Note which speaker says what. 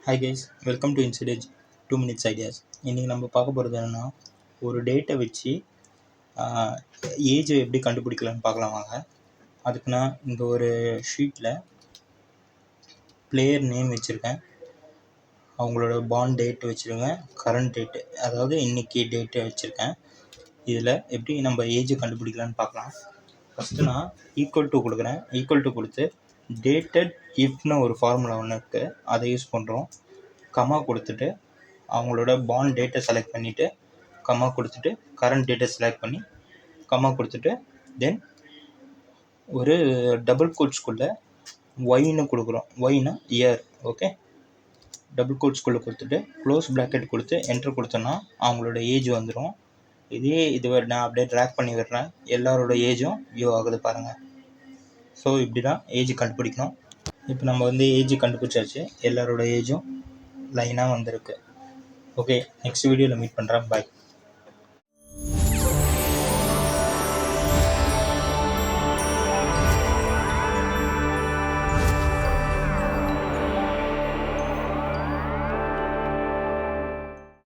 Speaker 1: Hi guys, welcome to இன்சிடேஜ் 2 minutes ideas. இன்றைக்கி நம்ம பார்க்க போகிறது என்னென்னா, ஒரு டேட்டை வச்சு ஏஜை எப்படி கண்டுபிடிக்கலான்னு பார்க்கலாம் வாங்க. அதுக்கு நான் இந்த ஒரு ஷீட்டில் பிளேயர் நேம் வச்சுருக்கேன், அவங்களோட பார்ன் டேட் வச்சுருக்கேன், கரண்ட் டேட்டு அதாவது இன்றைக்கி டேட்டை வச்சுருக்கேன். இதில் எப்படி நம்ம ஏஜை கண்டுபிடிக்கலான்னு பார்க்கலாம். ஃபஸ்ட்டு நான் ஈக்குவல் டு கொடுக்குறேன். ஈக்குவல் டு கொடுத்து டேட்டட் இஃப்னு ஒரு ஃபார்முலா ஒன்று இருக்குது, அதை யூஸ் பண்ணுறோம். கமா கொடுத்துட்டு அவங்களோட பார்ன் டேட்டை செலக்ட் பண்ணிவிட்டு கமா கொடுத்துட்டு கரண்ட் டேட்டை செலக்ட் பண்ணி கமா கொடுத்துட்டு தென் ஒரு டபுள் கோட்ஸ்குள்ளே ஒய்னு கொடுக்குறோம். ஒய்னா இயர். ஓகே, டபுள் கோட்ஸ்குள்ளே கொடுத்துட்டு க்ளோஸ் ப்ராக்கெட் கொடுத்து என்டர் கொடுத்தோன்னா அவங்களோட ஏஜ் வந்துடும். இது நான் அப்படியே ட்ராக் பண்ணி விடுறேன். எல்லாரோட ஏஜும் வியூ ஆகுது பாருங்கள். ஸோ இப்படி தான் ஏஜ் கண்டுபிடிக்கணும். இப்போ நம்ம ஏஜ் கண்டுபிடிச்சாச்சு, எல்லாரோட ஏஜும் லைனாக வந்திருக்கு. ஓகே, நெக்ஸ்ட் வீடியோவில் மீட் பண்ணுறேன். பாய்.